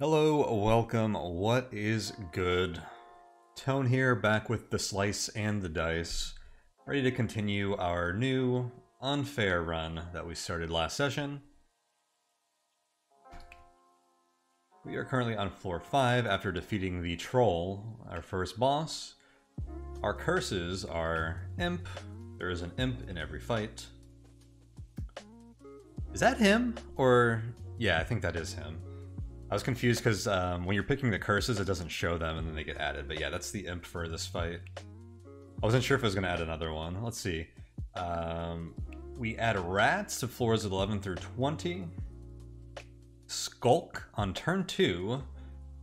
Hello, welcome, what is good? Tone here, back with the slice and the dice, ready to continue our new unfair run that we started last session. We are currently on floor 5 after defeating the troll, our first boss. Our curses are imp. There is an imp in every fight. Is that him? Or, yeah, I think that is him. I was confused because when you're picking the curses, it doesn't show them and then they get added. But yeah, that's the imp for this fight. I wasn't sure if I was going to add another one. Let's see. We add rats to floors 11 through 20. Skulk on turn 2.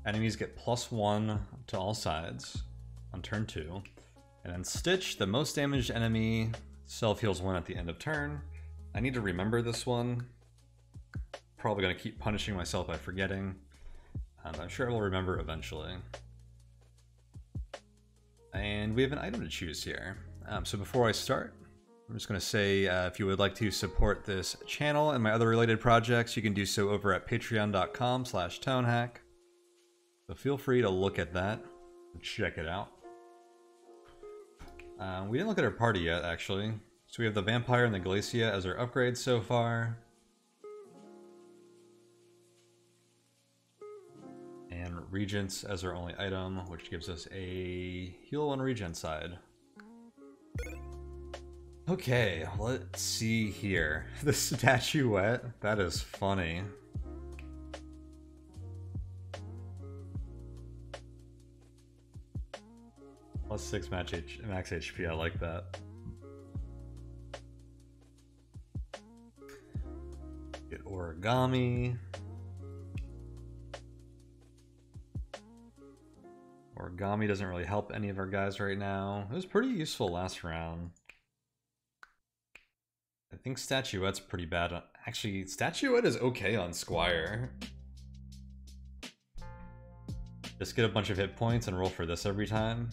Enemies get +1 to all sides on turn 2. And then Stitch, the most damaged enemy, self-heals 1 at the end of turn. I need to remember this one. Probably going to keep punishing myself by forgetting. I'm sure I will remember eventually. And we have an item to choose here. So before I start, I'm just going to say if you would like to support this channel and my other related projects, you can do so over at patreon.com/Tonehack. So feel free to look at that and check it out. We didn't look at our party yet, actually. So we have the Vampire and the Glacia as our upgrades so far. And Regents as our only item, which gives us a heal 1 regen side. Okay, let's see here. The statuette, that is funny. +6 max HP, I like that. Get origami. Origami doesn't really help any of our guys right now. It was pretty useful last round. I think Statuette's pretty bad. Actually, Statuette is okay on Squire. Just get a bunch of hit points and roll for this every time.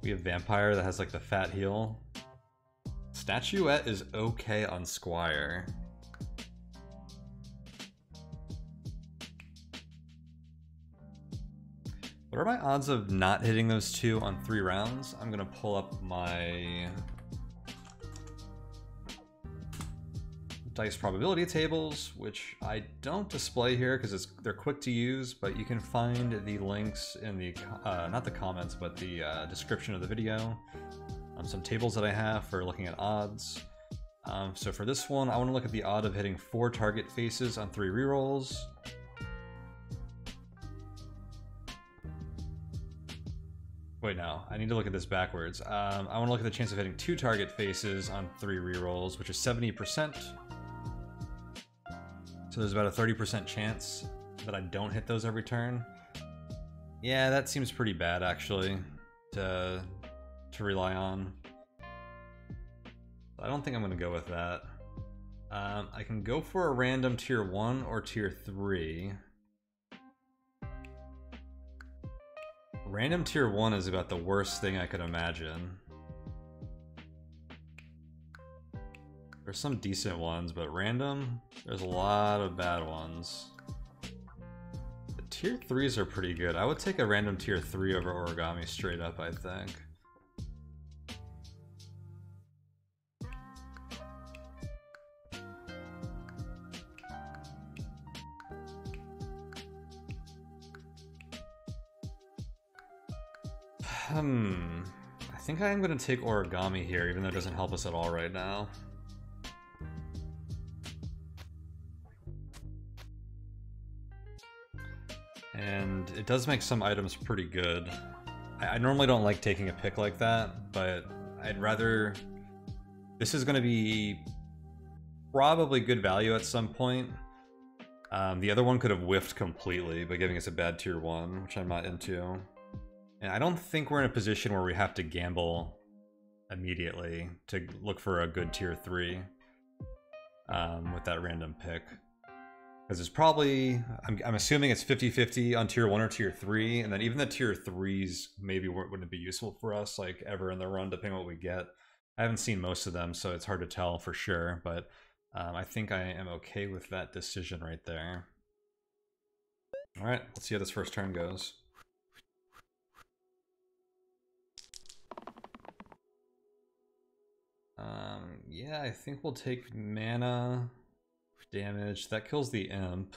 We have Vampire that has like the fat heal. Statuette is okay on Squire. What are my odds of not hitting those two on 3 rounds? I'm gonna pull up my dice probability tables, which I don't display here because they're quick to use, but you can find the links in the, not the comments, but the description of the video. Some tables that I have for looking at odds. So for this one, I want to look at the odd of hitting 4 target faces on 3 rerolls. Wait, no, I need to look at this backwards. I want to look at the chance of hitting 2 target faces on 3 rerolls, which is 70%. So there's about a 30% chance that I don't hit those every turn. Yeah, that seems pretty bad, actually, to rely on. I don't think I'm going to go with that. I can go for a random tier 1 or tier 3. Random tier 1 is about the worst thing I could imagine. There's some decent ones, but random, there's a lot of bad ones. The tier 3s are pretty good. I would take a random tier 3 over origami straight up, I think. I think I am going to take origami here, even though it doesn't help us at all right now. And it does make some items pretty good. I normally don't like taking a pick like that, but I'd rather... This is going to be probably good value at some point. The other one could have whiffed completely by giving us a bad tier 1, which I'm not into. And I don't think we're in a position where we have to gamble immediately to look for a good tier 3 with that random pick. Because it's probably, I'm assuming it's 50-50 on tier 1 or tier 3, and then even the tier 3s maybe wouldn't be useful for us like ever in the run, depending on what we get. I haven't seen most of them, so it's hard to tell for sure, but I think I am okay with that decision right there. Alright, let's see how this first turn goes. Yeah, I think we'll take mana damage. That kills the imp.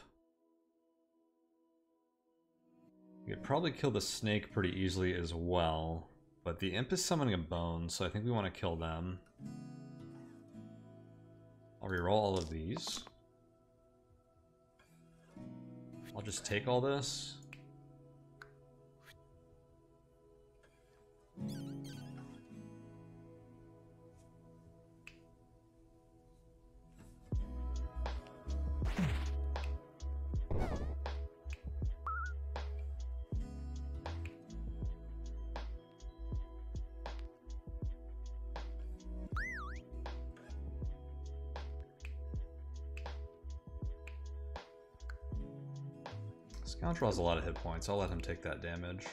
We could probably kill the snake pretty easily as well, but the imp is summoning a bone, so I think we want to kill them. I'll reroll all of these. I'll just take all this. Scoundrel has a lot of hit points. I'll let him take that damage.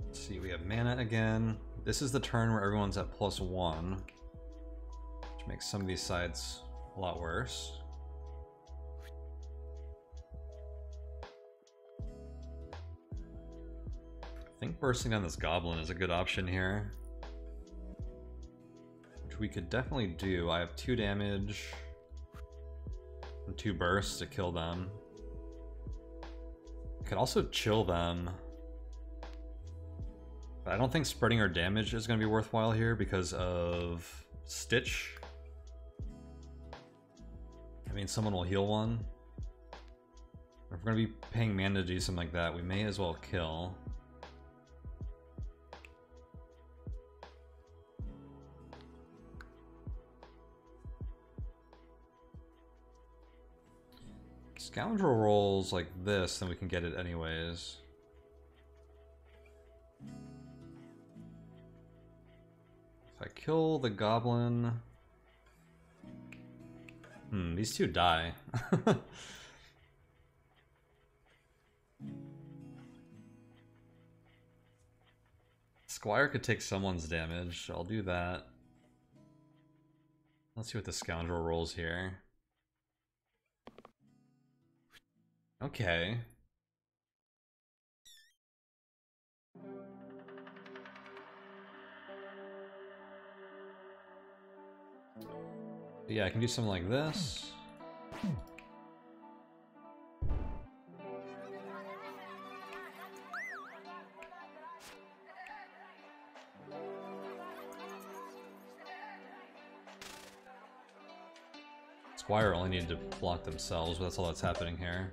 Let's see, we have mana again. This is the turn where everyone's at +1, which makes some of these sides a lot worse. I think bursting on this goblin is a good option here, which we could definitely do. I have 2 damage and 2 bursts to kill them. I could also chill them, but I don't think spreading our damage is going to be worthwhile here because of Stitch. I mean, someone will heal one. If we're going to be paying mana to do something like that, we may as well kill. Scoundrel rolls like this, then we can get it anyways. If I kill the goblin... these two die. Squire could take someone's damage. I'll do that. Let's see what the scoundrel rolls here. Okay. Yeah, I can do something like this. Spire only needed to block themselves, but that's all that's happening here.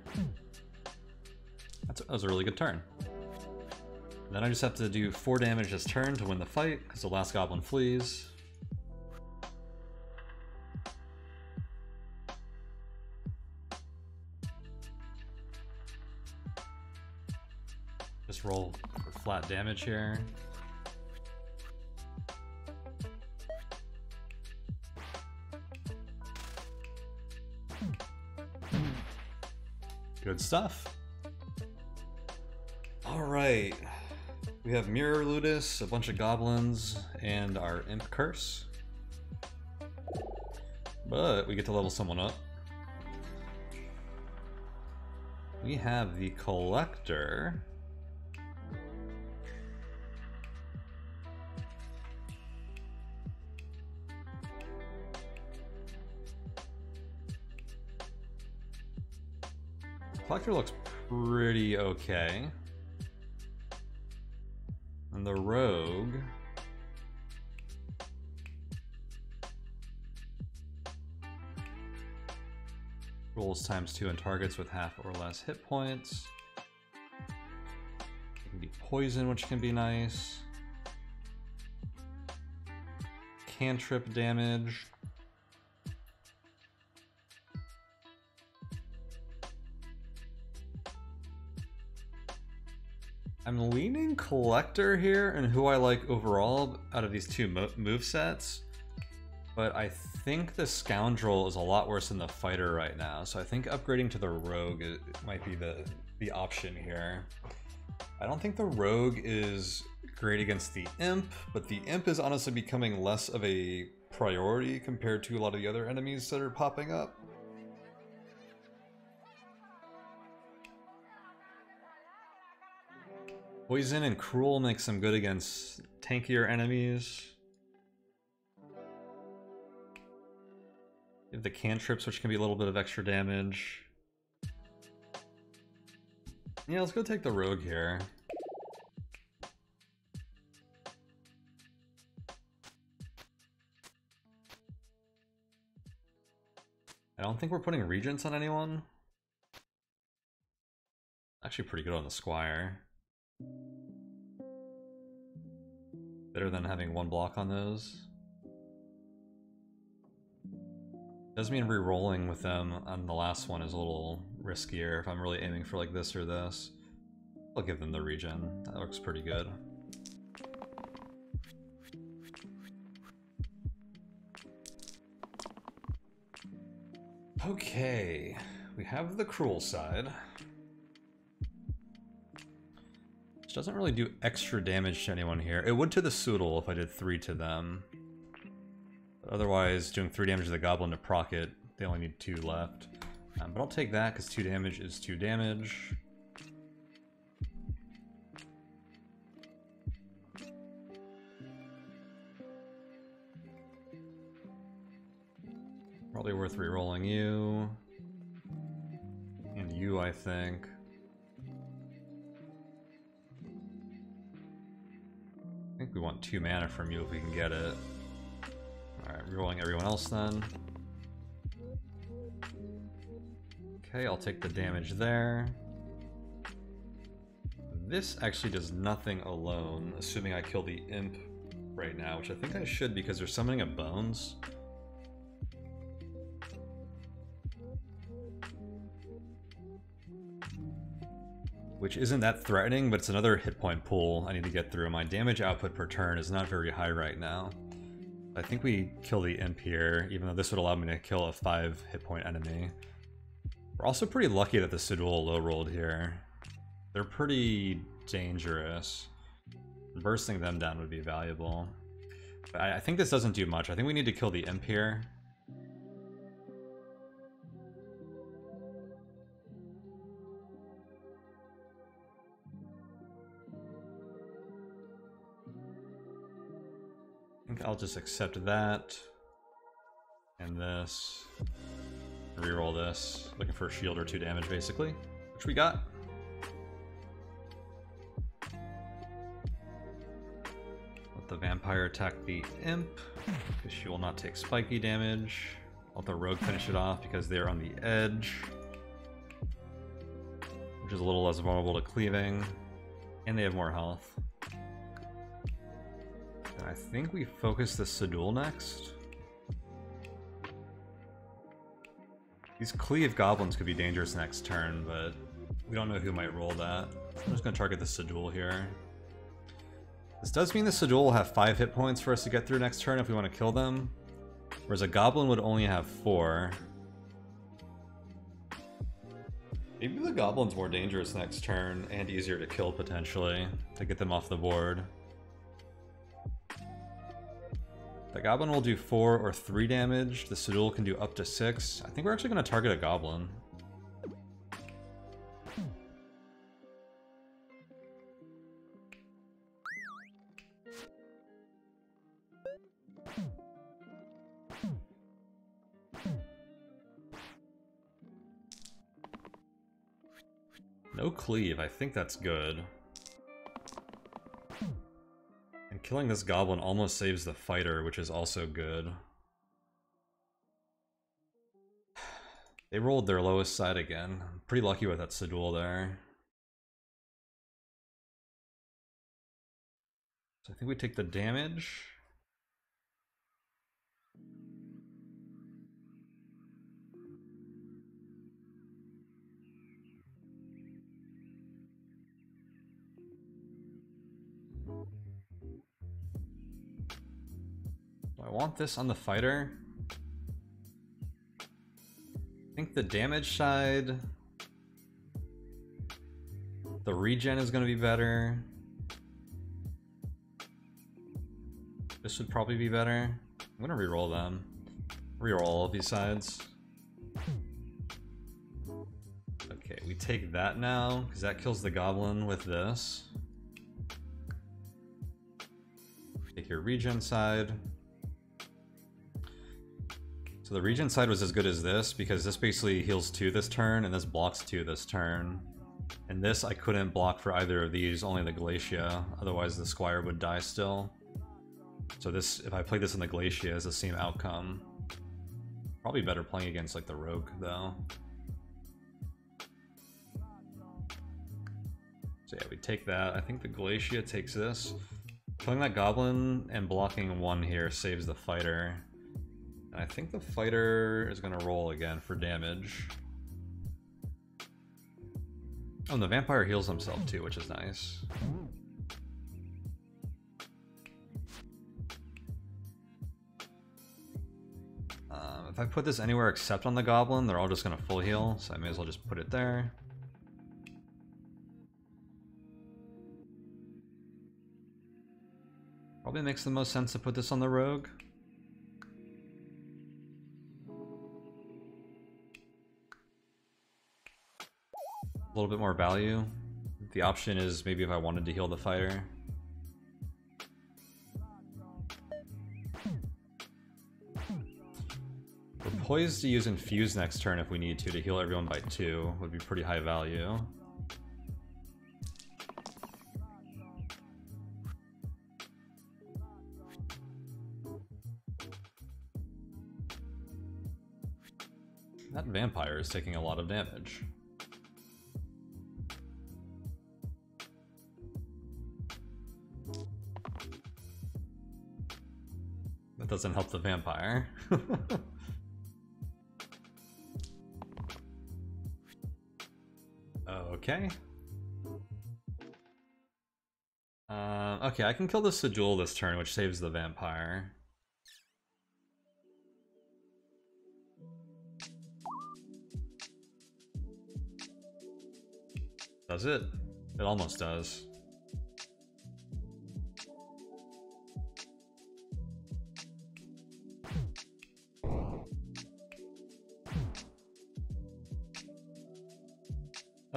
That was a really good turn. Then I just have to do 4 damage this turn to win the fight, because the last goblin flees. Just roll for flat damage here. Good stuff. Alright. We have Mirror Ludus, a bunch of goblins, and our Imp Curse. But we get to level someone up. We have the Collector. Collector looks pretty okay. And the Rogue... rolls ×2 and targets with half or less hit points. It can be poison, which can be nice. Cantrip damage. I'm leaning Collector here and who I like overall out of these two move sets. But I think the Scoundrel is a lot worse than the Fighter right now, so I think upgrading to the Rogue might be the option here. I don't think the Rogue is great against the Imp, but the Imp is honestly becoming less of a priority compared to a lot of the other enemies that are popping up. Poison and Cruel makes them good against tankier enemies. You have the cantrips, which can be a little bit of extra damage. Yeah, let's go take the Rogue here. I don't think we're putting Regents on anyone. Actually pretty good on the Squire. Better than having one block on those. Does mean re-rolling with them on the last one is a little riskier if I'm really aiming for like this or this. I'll give them the regen. That looks pretty good. Okay, we have the Cruel side. Which doesn't really do extra damage to anyone here. It would to the Soodle if I did 3 to them. But otherwise, doing 3 damage to the Goblin to proc it, they only need 2 left. But I'll take that because 2 damage is 2 damage. Probably worth re-rolling you. And you, I think. I think we want 2 mana from you if we can get it. Alright, re-rolling everyone else then. Okay, I'll take the damage there. This actually does nothing alone, assuming I kill the Imp right now, which I think I should because they're summoning a Bones. Which isn't that threatening, but it's another hit point pool I need to get through. My damage output per turn is not very high right now. I think we kill the Imp here, even though this would allow me to kill a 5 hit point enemy. We're also pretty lucky that the Sidul low rolled here. They're pretty dangerous. Bursting them down would be valuable. But I think this doesn't do much. I think we need to kill the Imp here. I think I'll just accept that. And this. Reroll this. Looking for a shield or 2 damage, basically. Which we got. Let the Vampire attack the Imp, because she will not take spiky damage. Let the Rogue finish it off, because they're on the edge. Which is a little less vulnerable to cleaving. And they have more health. I think we focus the Sidul next. These Cleave Goblins could be dangerous next turn, but we don't know who might roll that. I'm just going to target the Sidul here. This does mean the Sidul will have 5 hit points for us to get through next turn if we want to kill them. Whereas a Goblin would only have 4. Maybe the Goblin's more dangerous next turn and easier to kill potentially to get them off the board. The Goblin will do 4 or 3 damage. The Sidul can do up to 6. I think we're actually going to target a Goblin. No cleave. I think that's good. And killing this Goblin almost saves the Fighter, which is also good. They rolled their lowest side again. I'm pretty lucky with that Sidul there. So I think we take the damage. I want this on the fighter. I think the damage side, the regen is going to be better. This would probably be better. I'm going to reroll them. Reroll all of these sides. Okay, we take that now, because that kills the goblin with this. Take your regen side. So the regen side was as good as this, because this basically heals 2 this turn, and this blocks 2 this turn. And this I couldn't block for either of these, only the Glacia, otherwise the Squire would die still. So this, if I played this in the Glacia, is the same outcome. Probably better playing against like the Rogue, though. So yeah, we take that. I think the Glacia takes this. Killing that Goblin and blocking 1 here saves the fighter. And I think the fighter is going to roll again for damage. Oh, and the vampire heals himself too, which is nice. If I put this anywhere except on the Goblin, they're all just going to full heal, so I may as well just put it there. Probably makes the most sense to put this on the Rogue. A little bit more value. The option is maybe if I wanted to heal the fighter. We're poised to use Infuse next turn if we need to heal everyone by 2. Would be pretty high value. That vampire is taking a lot of damage. That doesn't help the vampire. Okay. Okay, I can kill the Sedule this turn, which saves the vampire. Does it? It almost does.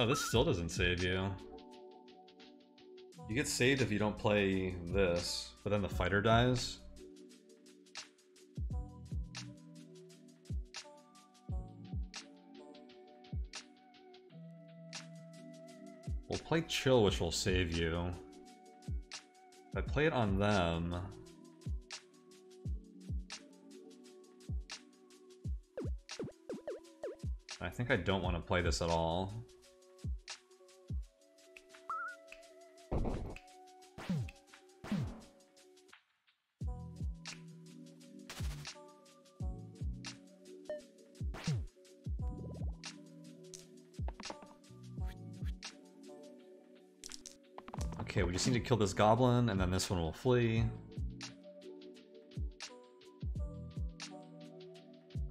Oh, this still doesn't save you. You get saved if you don't play this, but then the fighter dies. We'll play Chill, which will save you. If I play it on them... I think I don't want to play this at all. Okay, we just need to kill this goblin, and then this one will flee.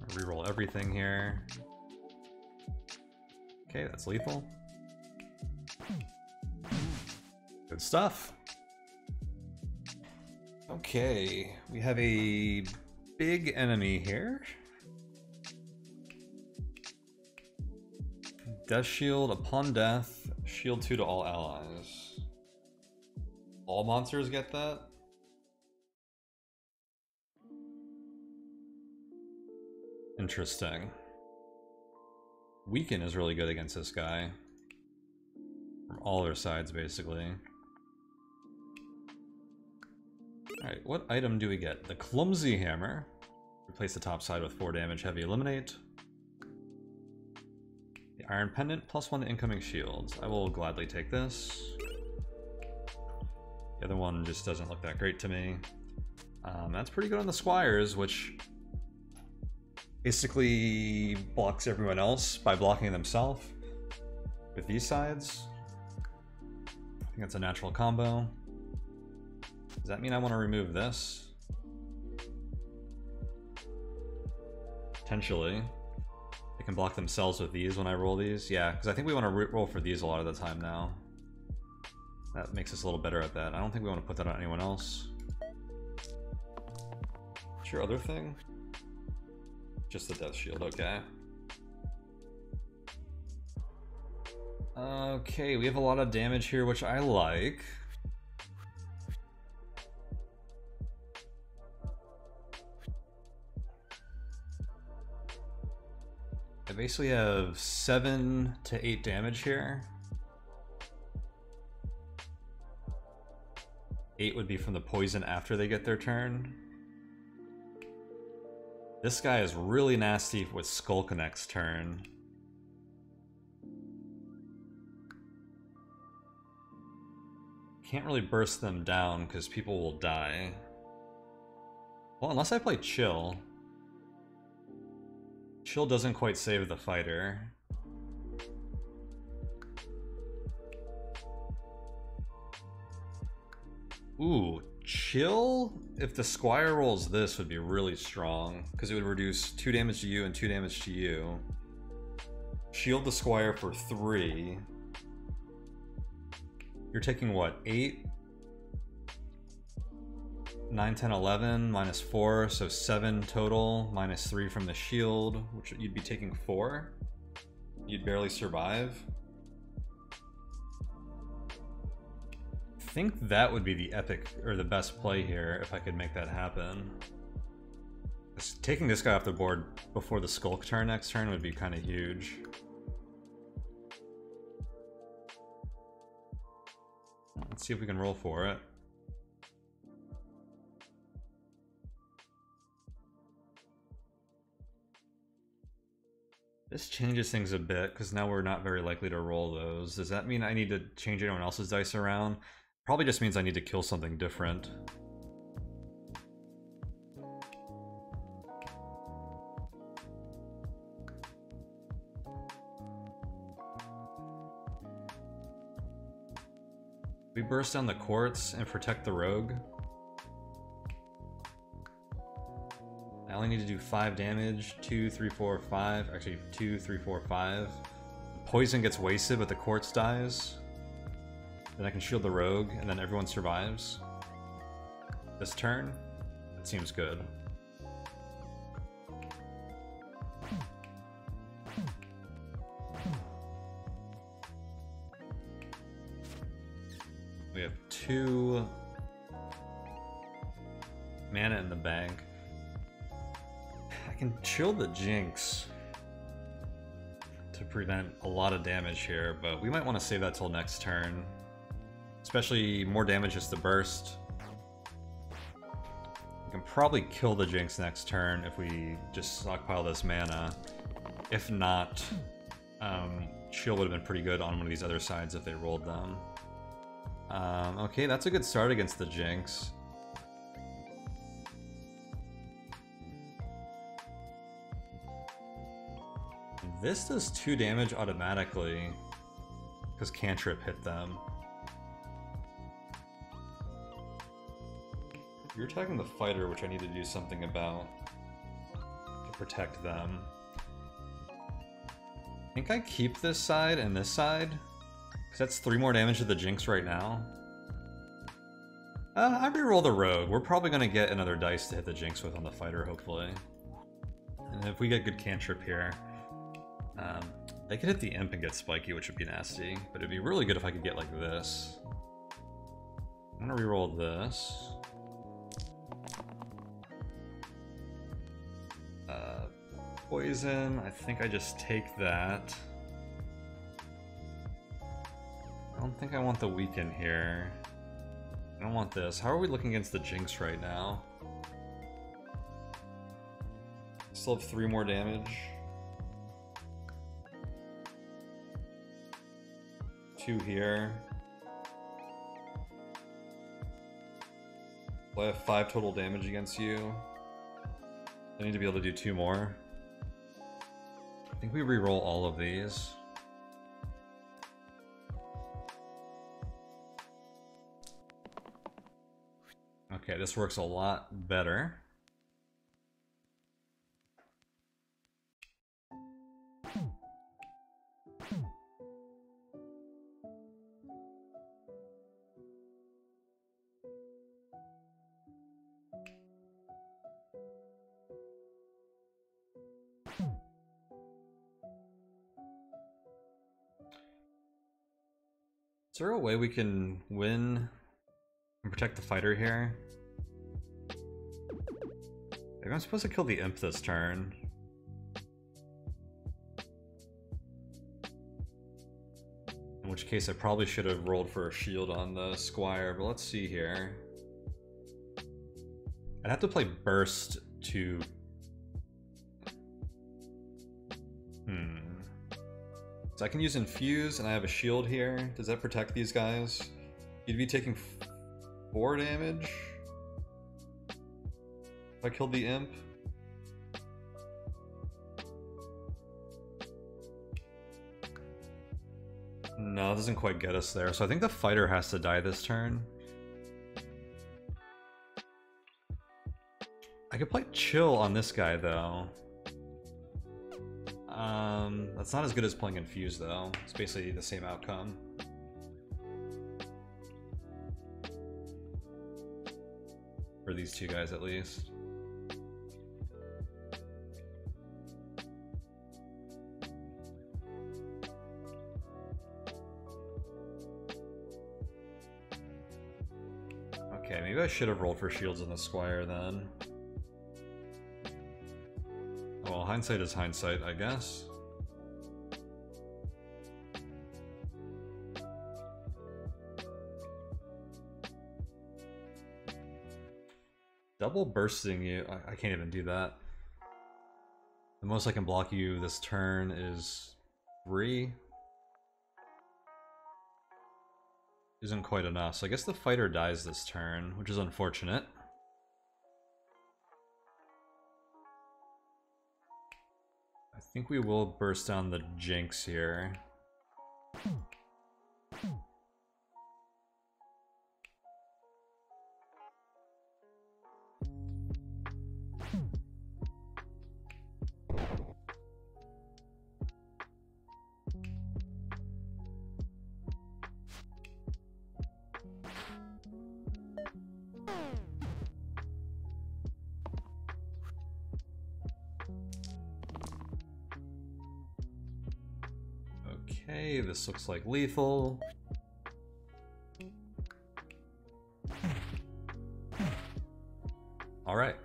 Reroll everything here. Okay, that's lethal. Good stuff. Okay, we have a big enemy here. Death shield, upon death, shield 2 to all allies. All monsters get that? Interesting. Weaken is really good against this guy. From all their sides, basically. Alright, what item do we get? The Clumsy Hammer. Replace the top side with 4 damage, heavy eliminate. The Iron Pendant, +1 to incoming shields. I will gladly take this. The other one just doesn't look that great to me. That's pretty good on the Squires, which basically blocks everyone else by blocking themselves with these sides. I think that's a natural combo. Does that mean I want to remove this? Potentially. They can block themselves with these when I roll these. Yeah, because I think we want to roll for these a lot of the time now. That makes us a little better at that. I don't think we want to put that on anyone else. What's your other thing? Just the death shield, okay. Okay, we have a lot of damage here, which I like. I basically have 7 to 8 damage here. 8 would be from the poison after they get their turn. This guy is really nasty with Skulk next turn. Can't really burst them down because people will die. Well, unless I play Chill. Chill doesn't quite save the fighter. Ooh, Chill? If the Squire rolls this would be really strong, because it would reduce 2 damage to you and 2 damage to you. Shield the Squire for 3. You're taking what, 8? 9, 10, 11, minus 4, so 7 total, minus 3 from the shield, which you'd be taking 4. You'd barely survive. I think that would be the epic, or the best play here, if I could make that happen. Taking this guy off the board before the Skulk turn next turn would be kind of huge. Let's see if we can roll for it. This changes things a bit, because now we're not very likely to roll those. Does that mean I need to change anyone else's dice around? Probably just means I need to kill something different. We burst down the quartz and protect the rogue. I only need to do 5 damage. 2, 3, 4, 5. Actually, 2, 3, 4, 5. The poison gets wasted, but the quartz dies. Then I can shield the rogue, and then everyone survives. This turn, that seems good. We have 2 mana in the bank. I can chill the Jinx to prevent a lot of damage here, but we might want to save that till next turn. Especially more damage just to burst. We can probably kill the Jinx next turn if we just stockpile this mana. If not, shield would have been pretty good on one of these other sides if they rolled them. Okay, that's a good start against the Jinx. This does 2 damage automatically because Cantrip hit them. You're attacking the fighter, which I need to do something about to protect them. I think I keep this side and this side, because that's 3 more damage to the Jinx right now. I reroll the rogue. We're probably going to get another dice to hit the Jinx with on the fighter, hopefully. And if we get good Cantrip here, they could hit the Imp and get spiky, which would be nasty, but it'd be really good if I could get like this. I'm going to reroll this. Poison, I think I just take that. I don't think I want the weaken here. I don't want this. How are we looking against the Jinx right now? Still have 3 more damage. 2 here. Well, I have 5 total damage against you. I need to be able to do 2 more. I think we re-roll all of these. Okay, this works a lot better. Is there a way we can win and protect the fighter here? Maybe I'm supposed to kill the imp this turn. In which case I probably should have rolled for a shield on the squire, but let's see here. I'd have to play burst to... So I can use infuse and I have a shield here. Does that protect these guys? You'd be taking 4 damage if I killed the imp. No, it doesn't quite get us there. So I think the fighter has to die this turn. I could play chill on this guy though. That's not as good as playing infuse though. It's basically the same outcome. For these two guys at least. Okay, maybe I should have rolled for shields on the squire then. Well, hindsight is hindsight, I guess. Double bursting you, I can't even do that. The most I can block you this turn is 3. Isn't quite enough, so I guess the fighter dies this turn, which is unfortunate. I think we will burst down the Jinx here. Okay, this looks like lethal. Alright.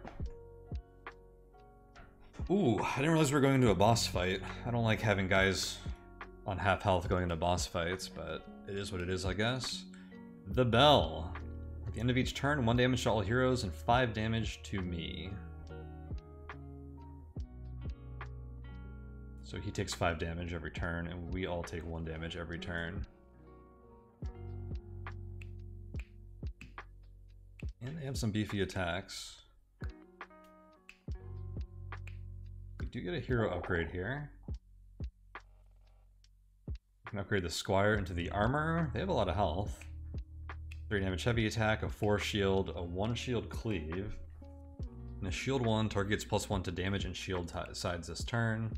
Ooh, I didn't realize we were going into a boss fight. I don't like having guys on half health going into boss fights, but it is what it is, I guess. The Bell. At the end of each turn, 1 damage to all heroes and 5 damage to me. So he takes 5 damage every turn, and we all take 1 damage every turn. And they have some beefy attacks. We do get a hero upgrade here. We can upgrade the Squire into the armor. They have a lot of health. 3 damage heavy attack, a 4 shield, a 1 shield cleave. And a shield 1, target gets +1 to damage and shield sides this turn.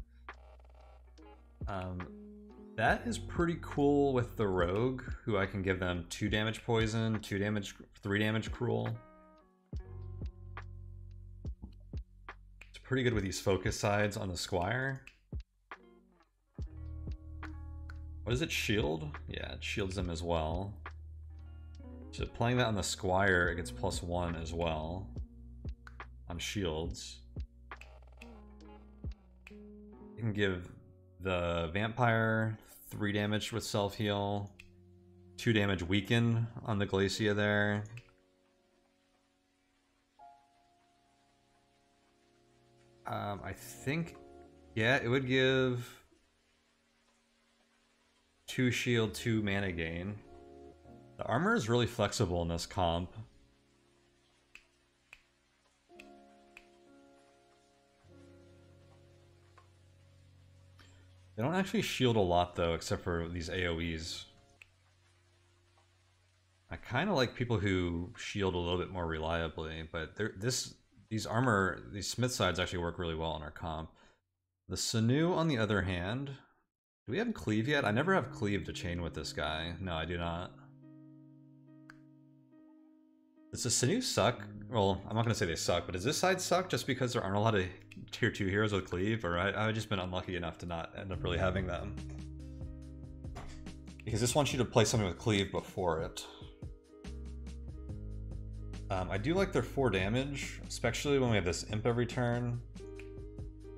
That is pretty cool with the rogue, who I can give them 2 damage poison, 2 damage, 3 damage cruel. It's pretty good with these focus sides on the squire. What does it shield? Yeah, it shields them as well. So playing that on the squire, it gets +1 as well on shields. You can give the vampire 3 damage with self-heal, 2 damage weaken on the Glacia there. I think, yeah, it would give 2 shield, 2 mana gain. The armor is really flexible in this comp. They don't actually shield a lot though, except for these AoEs. I kind of like people who shield a little bit more reliably, but these smith sides actually work really well on our comp. The Sinew, on the other hand, do we have cleave yet? I never have cleave to chain with this guy. No, I do not. Does the Sinew suck? Well, I'm not going to say they suck, but does this side suck just because there aren't a lot of tier 2 heroes with cleave? Or I've just been unlucky enough to not end up really having them. Because this wants you to play something with cleave before it. I do like their 4 damage, especially when we have this imp every turn.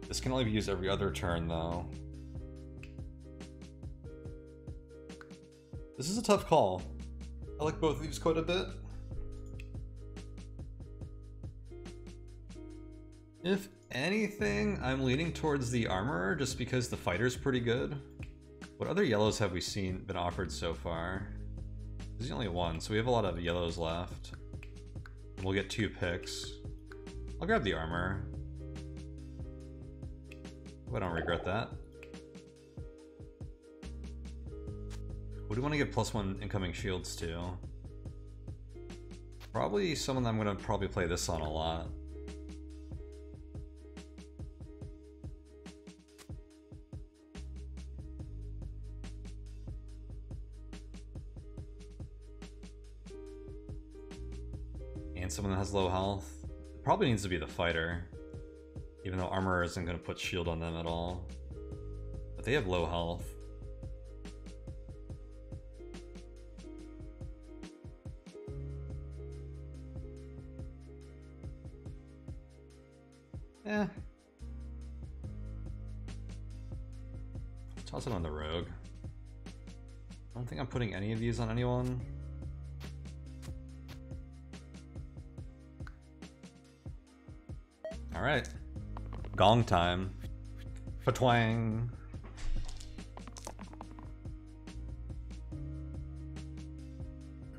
This can only be used every other turn, though. This is a tough call. I like both of these quite a bit. If anything, I'm leaning towards the armorer just because the fighter's pretty good. What other yellows have we seen been offered so far? There's only one, so we have a lot of yellows left. We'll get 2 picks. I'll grab the armor. I don't regret that. What do we want to give +1 incoming shields to? Probably someone I'm going to probably play this on a lot. And someone that has low health. It probably needs to be the fighter. Even though armor isn't going to put shield on them at all. But they have low health. Eh. Toss it on the rogue. I don't think I'm putting any of these on anyone. Alright. Gong time. Fa-twang.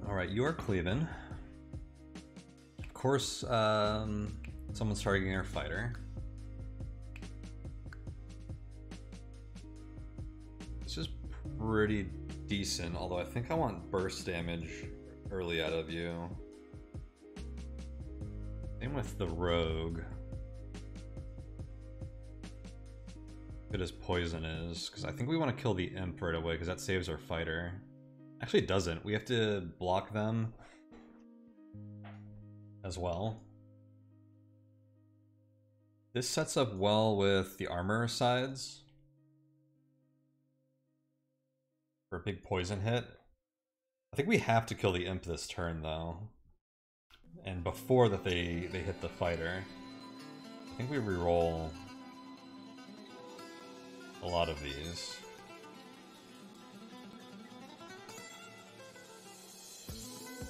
Alright, you are cleaving. Of course, someone's targeting our fighter. It's just pretty decent, although I think I want burst damage early out of you. Same with the rogue. Good as poison is, because I think we want to kill the imp right away because that saves our fighter. Actually, it doesn't. We have to block them as well. This sets up well with the armor sides for a big poison hit. I think we have to kill the imp this turn though, and before that they hit the fighter. I think we reroll a lot of these.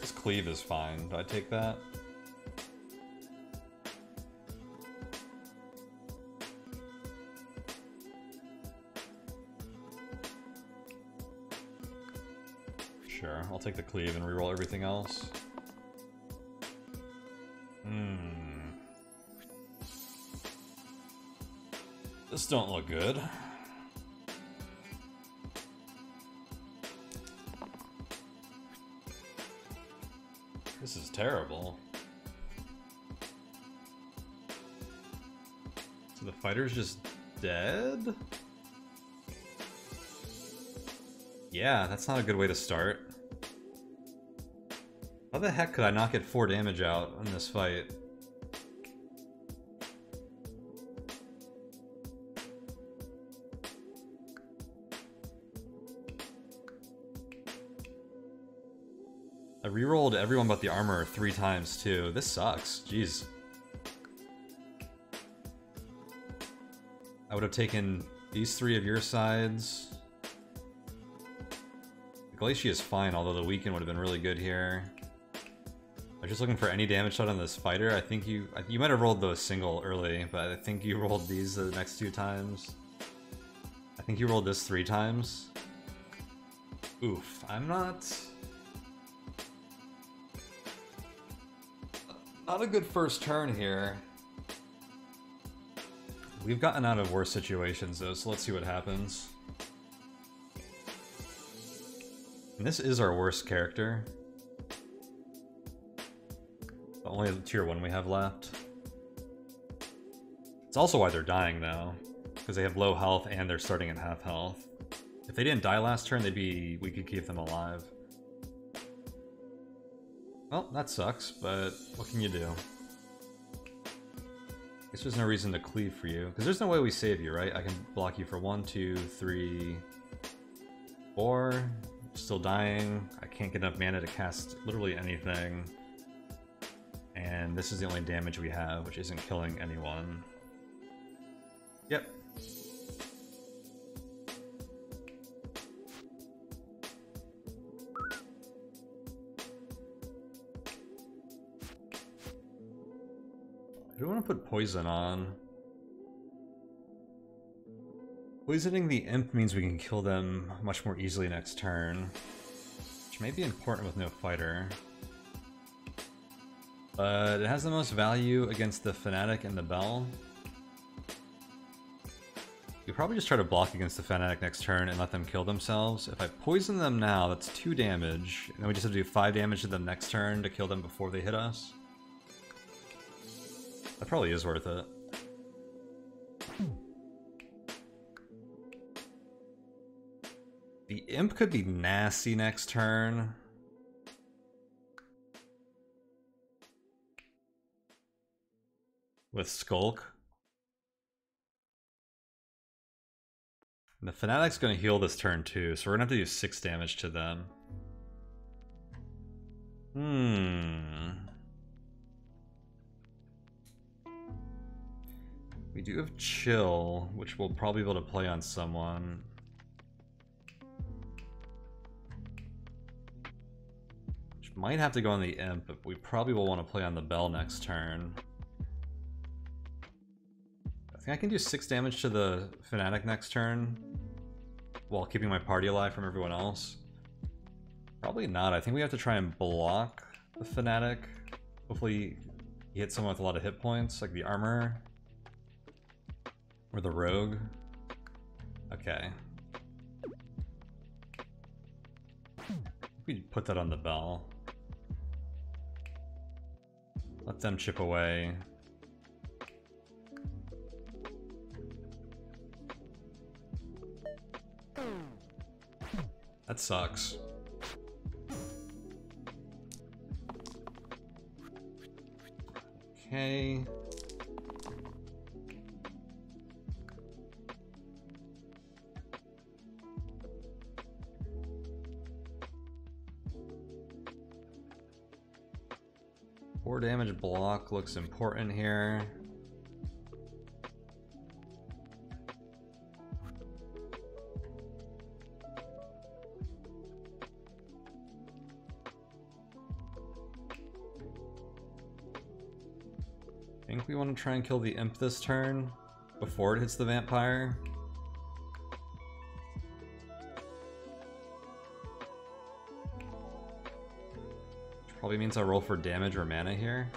This cleave is fine. Do I take that? Sure, I'll take the cleave and reroll everything else. This don't look good. This is terrible. So the fighter's just dead? Yeah, that's not a good way to start. How the heck could I not get 4 damage out in this fight? I rerolled everyone but the armor 3 times too. This sucks. Jeez. I would have taken these 3 of your sides. The Glacier is fine, although the weaken would have been really good here. I was just looking for any damage shot on this fighter. I think you might have rolled those single early, but I think you rolled these the next 2 times. I think you rolled this 3 times. Oof. I'm not a good first turn here. We've gotten out of worse situations though, so let's see what happens. And this is our worst character. The only tier 1 we have left. It's also why they're dying now, because they have low health and they're starting at half health. If they didn't die last turn, we could keep them alive. Well, that sucks, but what can you do? I guess there's no reason to cleave for you, because there's no way we save you, right? I can block you for 1, 2, 3, 4. still dying. I can't get enough mana to cast literally anything. And this is the only damage we have, which isn't killing anyone. Yep. I don't want to put poison on. Poisoning the imp means we can kill them much more easily next turn, which may be important with no fighter. But it has the most value against the Fanatic and the Bell. You probably just try to block against the Fanatic next turn and let them kill themselves. If I poison them now, that's 2 damage, and then we just have to do 5 damage to them next turn to kill them before they hit us. That probably is worth it. The imp could be nasty next turn. With Skulk. And the Fanatic's gonna heal this turn too, so we're gonna have to do 6 damage to them. We do have Chill, which we'll probably be able to play on someone. Which might have to go on the Imp, but we probably will want to play on the Bell next turn. I think I can do 6 damage to the Fanatic next turn, while keeping my party alive from everyone else. Probably not. I think we have to try and block the Fanatic. Hopefully he hits someone with a lot of hit points, like the Armor. Or the Rogue. Okay. We put that on the Bell. Let them chip away. That sucks. Okay. Four damage block looks important here. I think we want to try and kill the Imp this turn before it hits the Vampire. Which probably means I roll for damage or mana here.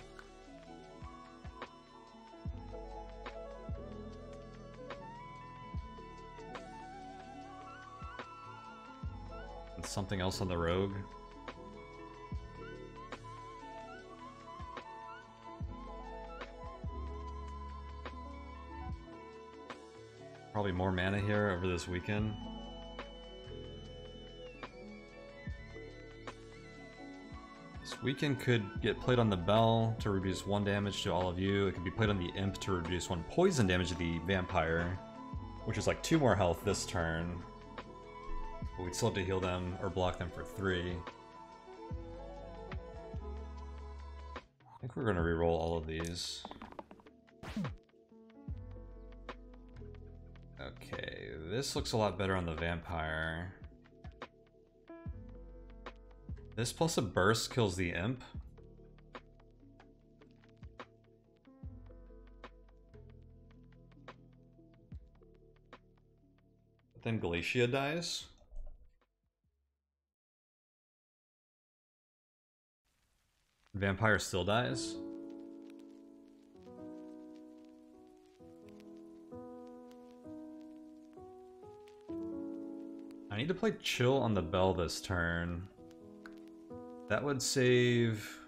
And something else on the Rogue. Probably more mana here over this weekend. This weekend could get played on the Bell to reduce 1 damage to all of you. It could be played on the Imp to reduce 1 poison damage to the Vampire, which is like 2 more health this turn. But we'd still have to heal them or block them for 3. I think we're going to reroll all of these. Okay, this looks a lot better on the Vampire. This plus a burst kills the Imp. But then Glacia dies. Vampire still dies. I need to play Chill on the Bell this turn. That would save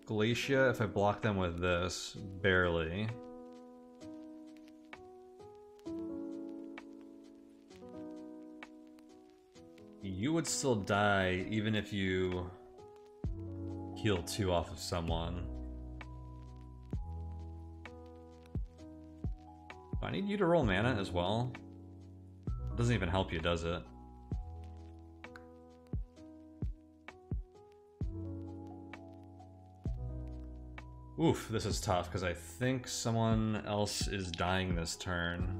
Glacia if I block them with this, barely. You would still die even if you heal 2 off of someone. I need you to roll mana as well. It doesn't even help you, does it? Oof, this is tough because I think someone else is dying this turn.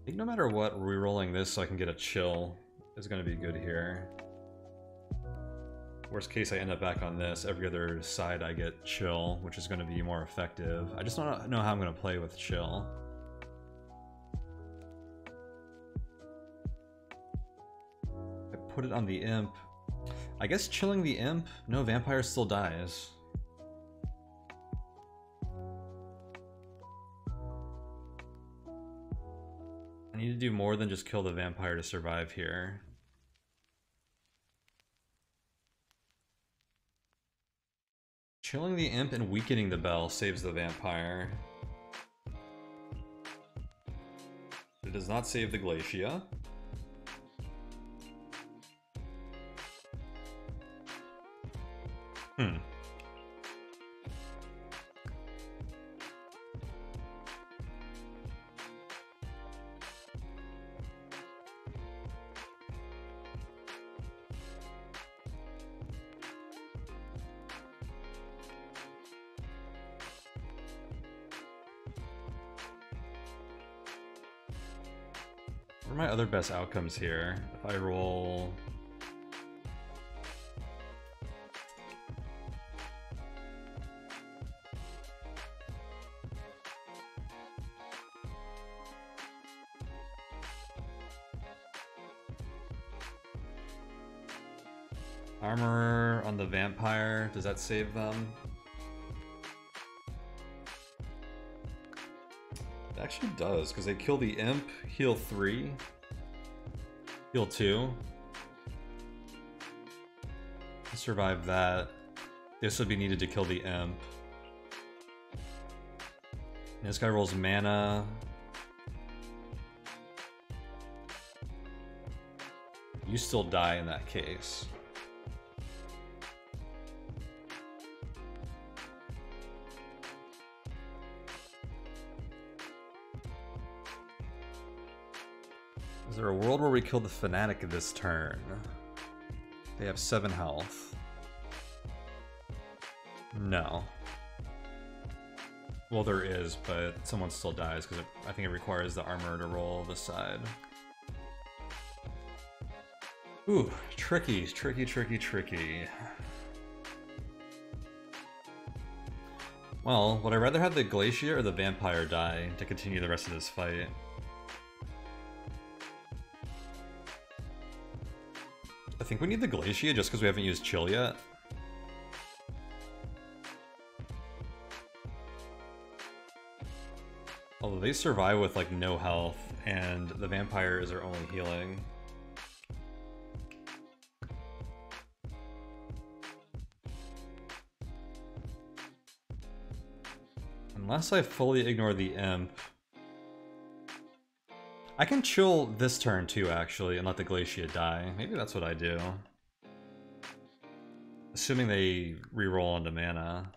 I think no matter what, rerolling this so I can get a chill is going to be good here. Worst case, I end up back on this. Every other side I get chill, which is going to be more effective. I just don't know how I'm going to play with chill. I put it on the imp. I guess chilling the imp? No, vampire still dies. I need to do more than just kill the vampire to survive here. Chilling the imp and weakening the bell saves the vampire. It does not save the Glacia. What are my other best outcomes here? If I roll... Armor on the vampire, does that save them? It actually does, because they kill the imp, heal 3, heal 2. Survive that. This would be needed to kill the imp. And this guy rolls mana. You still die in that case. Is there a world where we kill the Fanatic this turn? They have 7 health. No. Well, there is, but someone still dies because I think it requires the armor to roll this side. Ooh, tricky, tricky, tricky, tricky. Well, would I rather have the Glacia or the Vampire die to continue the rest of this fight? I think we need the Glacia just because we haven't used Chill yet. Although they survive with like no health, and the Vampire is their only healing. Unless I fully ignore the Imp. I can chill this turn too, actually, and let the Glacia die. Maybe that's what I do. Assuming they reroll onto mana.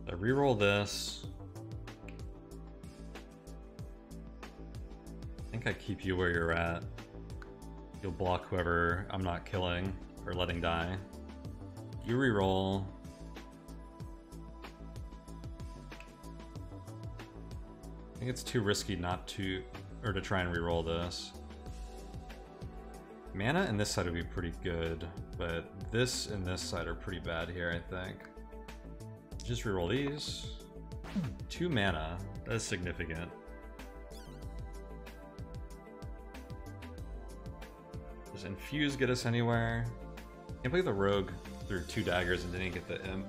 I reroll this. I think I keep you where you're at. You'll block whoever I'm not killing or letting die. You reroll. I think it's too risky not to, or to try and reroll this. Mana and this side would be pretty good, but this and this side are pretty bad here, I think. Just reroll these. 2 mana. That's significant. Does Infuse get us anywhere? Can't play the Rogue through 2 daggers and didn't get the Imp.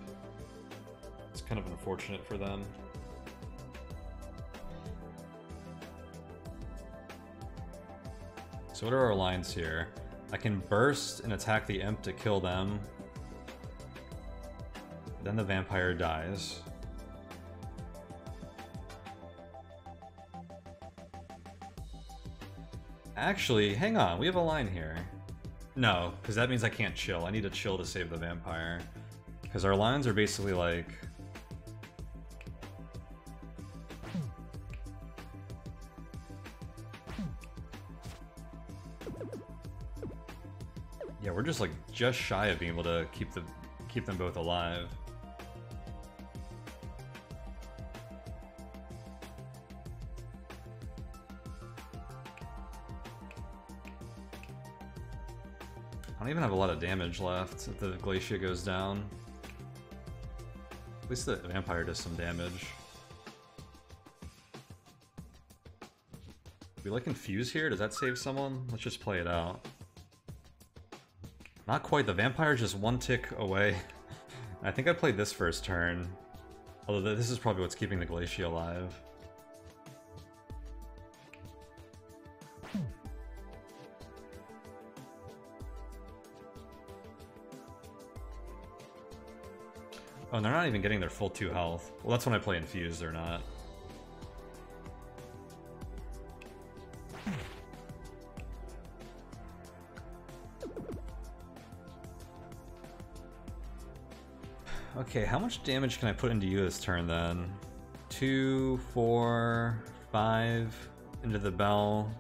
It's kind of unfortunate for them. So what are our lines here? I can burst and attack the imp to kill them. Then the vampire dies. Actually, hang on, we have a line here. No, because that means I can't chill. I need to chill to save the vampire. Because our lines are basically like... Yeah, we're just like just shy of being able to keep them both alive. I don't even have a lot of damage left if the Glacia goes down. At least the vampire does some damage. Do we like infuse here? Does that save someone? Let's just play it out. Not quite. The vampire's just one tick away. I think I played this first turn. Although this is probably what's keeping the Glacia alive. Oh, and they're not even getting their full 2 health. Well, that's when I play infused, they're not. Okay, how much damage can I put into you this turn then? 2, 4, 5 into the bell.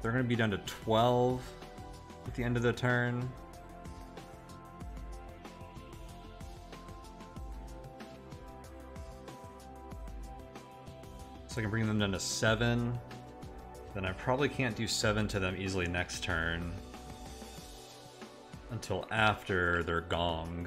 They're gonna be down to 12 at the end of the turn. So I can bring them down to 7. Then I probably can't do 7 to them easily next turn. Until after their gong.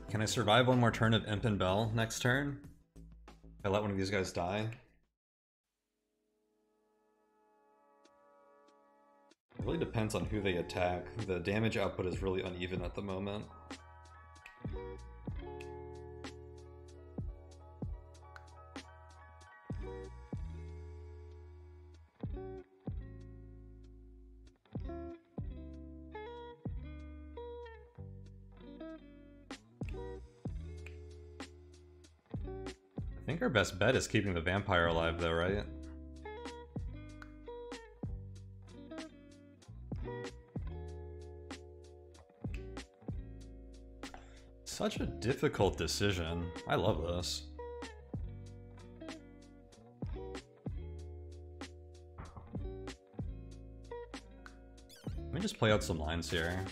Can I survive one more turn of Imp and Bell next turn? If I let one of these guys die? It really depends on who they attack. The damage output is really uneven at the moment. I think our best bet is keeping the vampire alive though, right? Such a difficult decision. I love this. Let me just play out some lines here.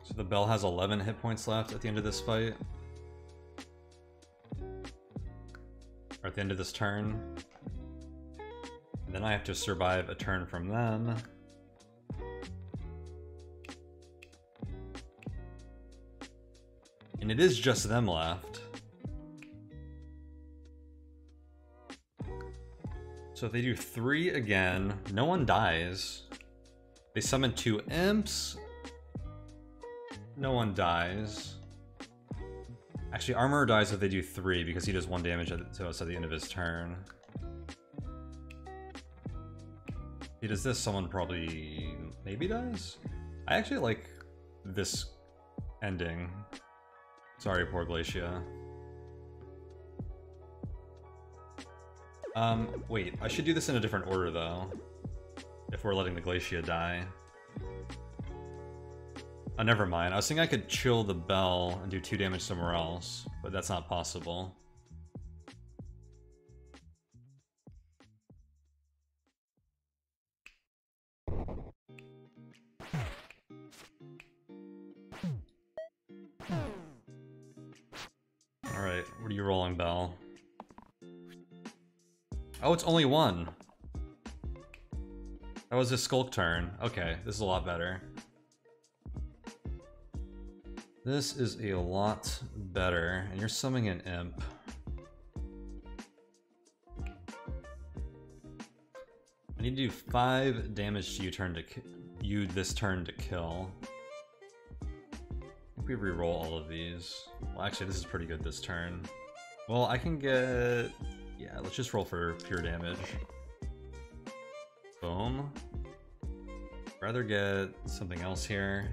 So the bell has 11 hit points left at the end of this fight. Or at the end of this turn. And then I have to survive a turn from them. And it is just them left. So if they do 3 again, no one dies. They summon 2 imps. No one dies. Actually, Armorer dies if they do 3 because he does 1 damage to us at the end of his turn. If he does this, someone probably maybe dies? I actually like this ending. Sorry, poor Glacia. Wait, I should do this in a different order though. If we're letting the Glacia die. Oh, never mind. I was thinking I could chill the bell and do 2 damage somewhere else, but that's not possible. Alright, what are you rolling, Bell? Oh, it's only 1. That was a Skulk turn. Okay, this is a lot better. This is a lot better, and you're summoning an imp. I need to do 5 damage to you this turn to kill. I think we reroll all of these. Well, actually, this is pretty good this turn. Well, I can get... Yeah, let's just roll for pure damage. Boom. Rather get something else here.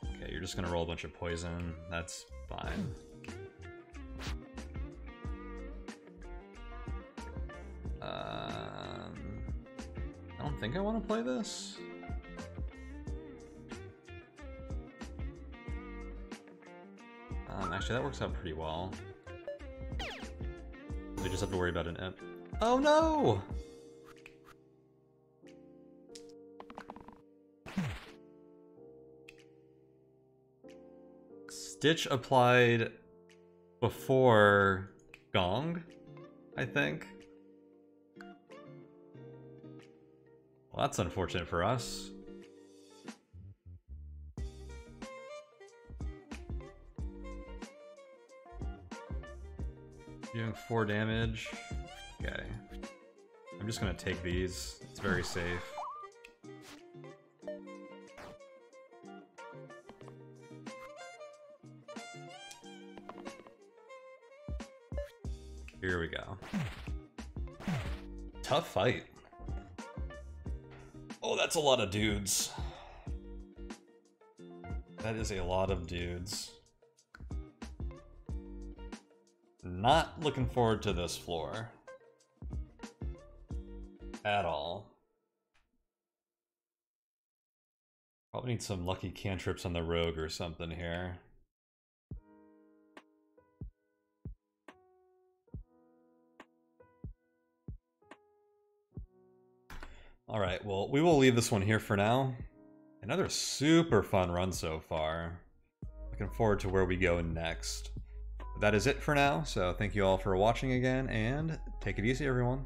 Okay, you're just gonna roll a bunch of poison. That's fine. I don't think I want to play this. Actually, that works out pretty well. We just have to worry about an imp. Oh no! Stitch applied before Gong, I think. Well, that's unfortunate for us. Doing 4 damage. Okay. I'm just gonna take these. It's very safe. Here we go. Tough fight. Oh, that's a lot of dudes. That is a lot of dudes. Not looking forward to this floor. At all. Probably need some lucky cantrips on the rogue or something here. Alright, well, we will leave this one here for now. Another super fun run so far. Looking forward to where we go next. That is it for now, so thank you all for watching again, and take it easy, everyone.